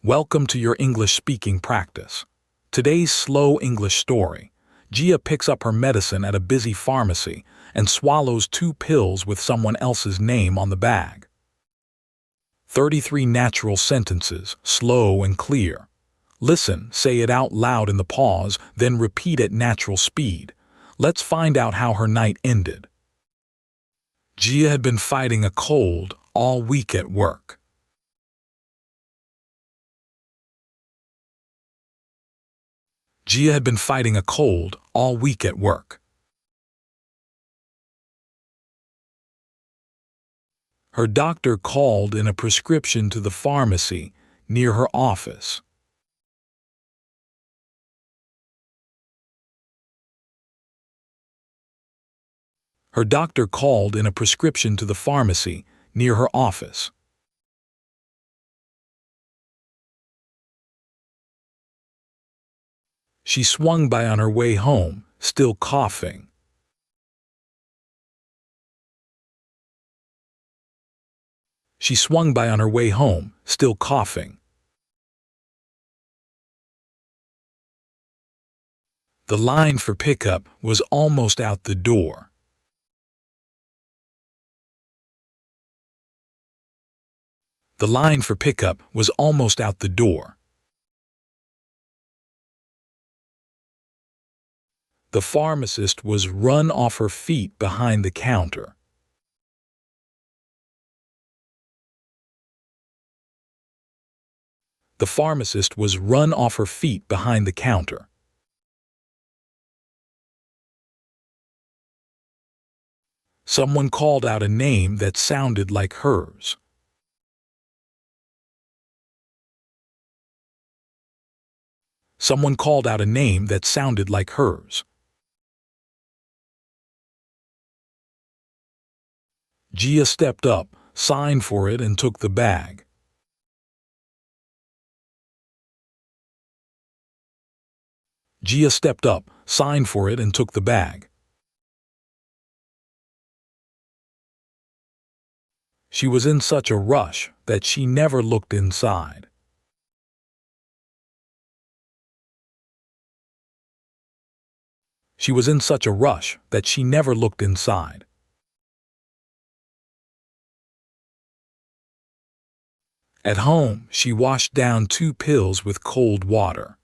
Welcome to your English speaking practice. Today's slow English story. Gia picks up her medicine at a busy pharmacy and swallows 2 pills with someone else's name on the bag. 33 natural sentences, slow and clear. Listen, say it out loud in the pause, then repeat at natural speed. Let's find out how her night ended. Gia had been fighting a cold all week at work. Gia had been fighting a cold all week at work. Her doctor called in a prescription to the pharmacy near her office. Her doctor called in a prescription to the pharmacy near her office. She swung by on her way home, still coughing. She swung by on her way home, still coughing. The line for pickup was almost out the door. The line for pickup was almost out the door. The pharmacist was run off her feet behind the counter. The pharmacist was run off her feet behind the counter. Someone called out a name that sounded like hers. Someone called out a name that sounded like hers. Gia stepped up, signed for it, and took the bag. Gia stepped up, signed for it, and took the bag. She was in such a rush that she never looked inside. She was in such a rush that she never looked inside. At home, she washed down 2 pills with cold water.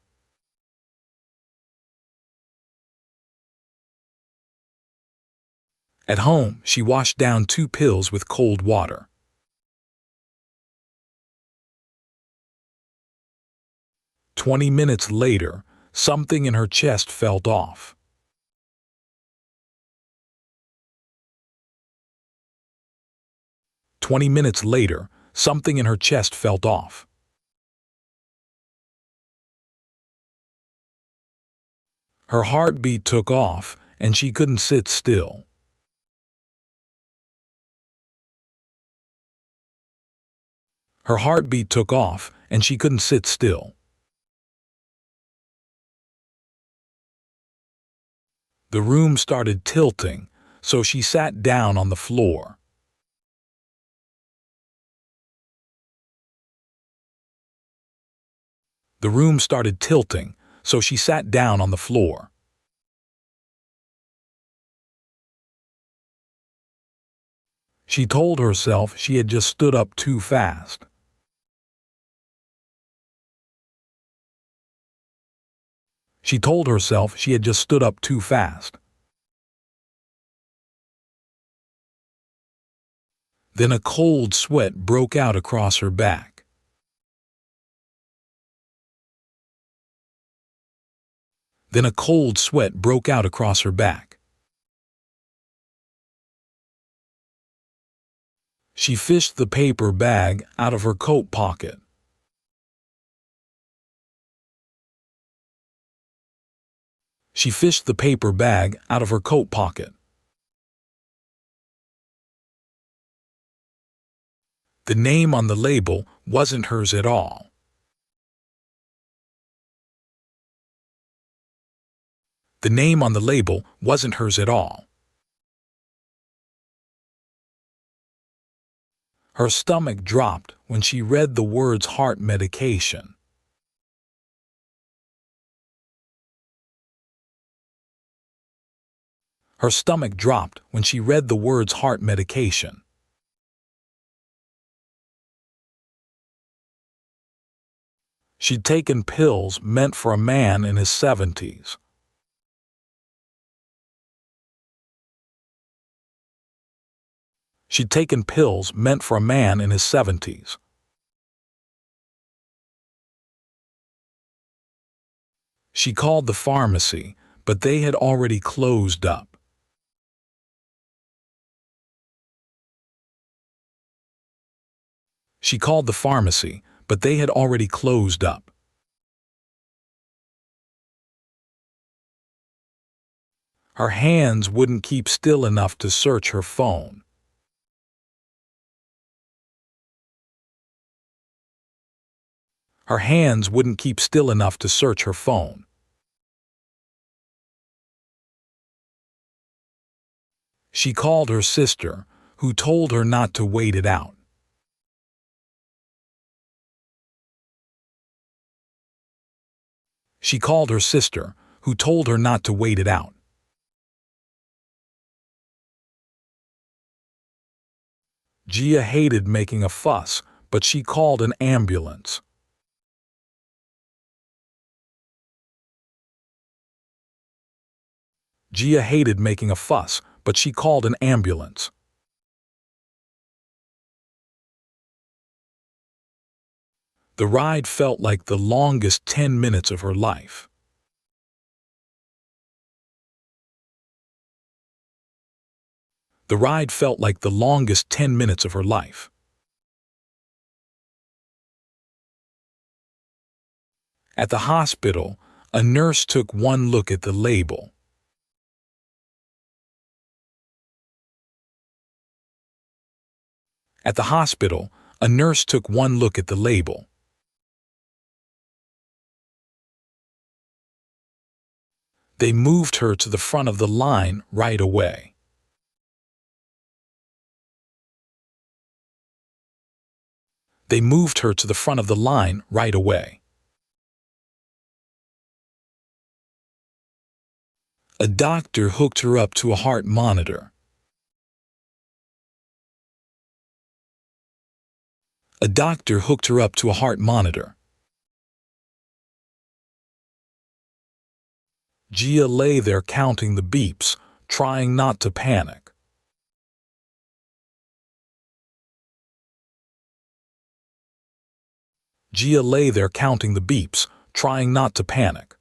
At home, she washed down 2 pills with cold water. "20 minutes later, something in her chest felt off. 20 minutes later, something in her chest felt off. Her heartbeat took off, and she couldn't sit still. Her heartbeat took off, and she couldn't sit still. The room started tilting, so she sat down on the floor. The room started tilting, so she sat down on the floor. She told herself she had just stood up too fast. She told herself she had just stood up too fast. Then a cold sweat broke out across her back. Then a cold sweat broke out across her back. She fished the paper bag out of her coat pocket. She fished the paper bag out of her coat pocket. The name on the label wasn't hers at all. The name on the label wasn't hers at all. Her stomach dropped when she read the words heart medication. Her stomach dropped when she read the words heart medication. She'd taken pills meant for a man in his 70s. She'd taken pills meant for a man in his 70s. She called the pharmacy, but they had already closed up. She called the pharmacy, but they had already closed up. Her hands wouldn't keep still enough to search her phone. Her hands wouldn't keep still enough to search her phone. She called her sister, who told her not to wait it out. She called her sister, who told her not to wait it out. Gia hated making a fuss, but she called an ambulance. Gia hated making a fuss, but she called an ambulance. The ride felt like the longest 10 minutes of her life. The ride felt like the longest 10 minutes of her life. At the hospital, a nurse took one look at the label. At the hospital, a nurse took one look at the label. They moved her to the front of the line right away. They moved her to the front of the line right away. A doctor hooked her up to a heart monitor. A doctor hooked her up to a heart monitor. Gia lay there counting the beeps, trying not to panic. Gia lay there counting the beeps, trying not to panic.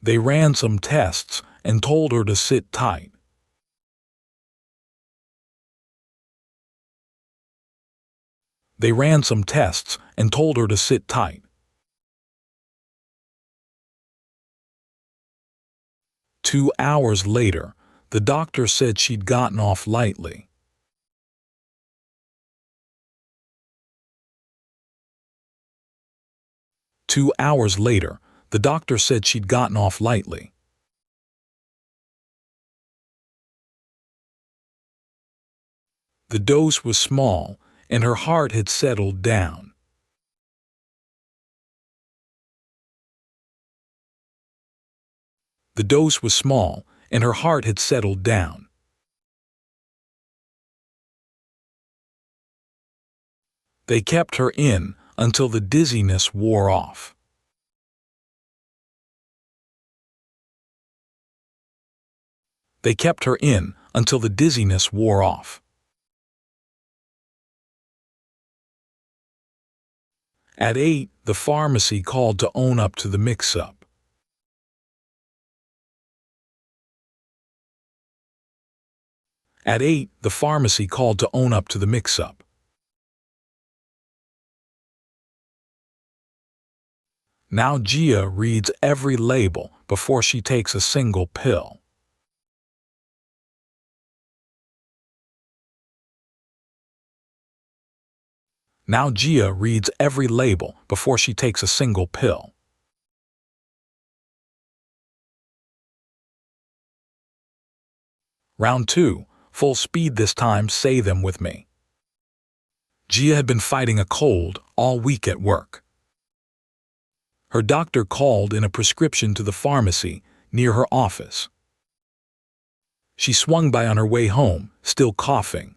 They ran some tests and told her to sit tight. They ran some tests and told her to sit tight. 2 hours later, the doctor said she'd gotten off lightly. Two hours later, the doctor said she'd gotten off lightly. The dose was small, and her heart had settled down. The dose was small, and her heart had settled down. They kept her in until the dizziness wore off. They kept her in until the dizziness wore off. At 8, the pharmacy called to own up to the mix-up. At 8, the pharmacy called to own up to the mix-up. Now Gia reads every label before she takes a single pill. Now Gia reads every label before she takes a single pill. Round 2, full speed this time, say them with me. Gia had been fighting a cold all week at work. Her doctor called in a prescription to the pharmacy near her office. She swung by on her way home, still coughing.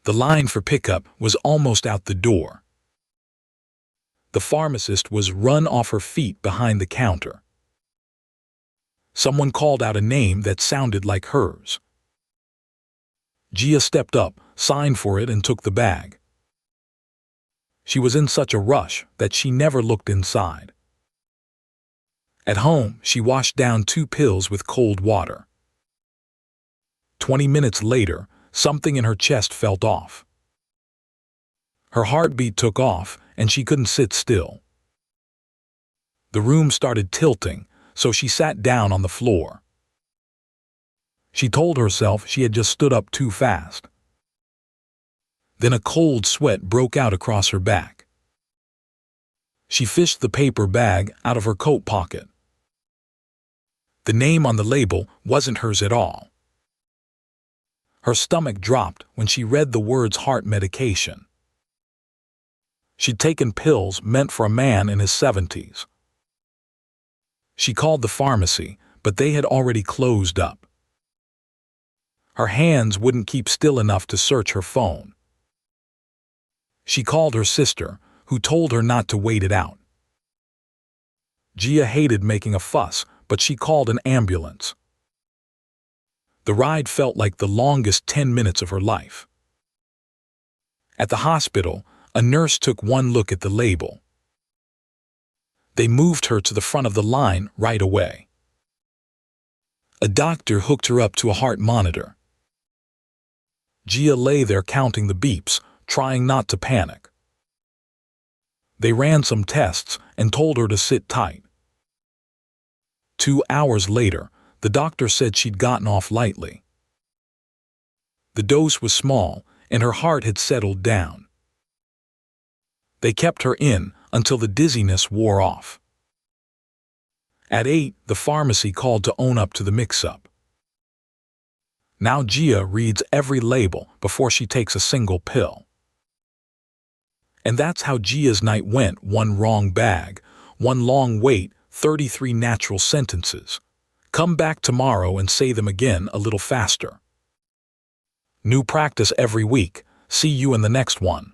The line for pickup was almost out the door. The pharmacist was run off her feet behind the counter. Someone called out a name that sounded like hers. Gia stepped up, signed for it, and took the bag. She was in such a rush that she never looked inside. At home, she washed down 2 pills with cold water. 20 minutes later, something in her chest felt off. Her heartbeat took off, and she couldn't sit still. The room started tilting, so she sat down on the floor. She told herself she had just stood up too fast. Then a cold sweat broke out across her back. She fished the paper bag out of her coat pocket. The name on the label wasn't hers at all. Her stomach dropped when she read the words heart medication. She'd taken pills meant for a man in his 70s. She called the pharmacy, but they had already closed up. Her hands wouldn't keep still enough to search her phone. She called her sister, who told her not to wait it out. Gia hated making a fuss, but she called an ambulance. The ride felt like the longest 10 minutes of her life. At the hospital, a nurse took one look at the label. They moved her to the front of the line right away. A doctor hooked her up to a heart monitor. Gia lay there counting the beeps, trying not to panic. They ran some tests and told her to sit tight. 2 hours later, the doctor said she'd gotten off lightly. The dose was small, and her heart had settled down. They kept her in until the dizziness wore off. At 8, the pharmacy called to own up to the mix-up. Now Gia reads every label before she takes a single pill. And that's how Gia's night went: 1 wrong bag, 1 long wait, 33 natural sentences. Come back tomorrow and say them again a little faster. New practice every week. See you in the next one.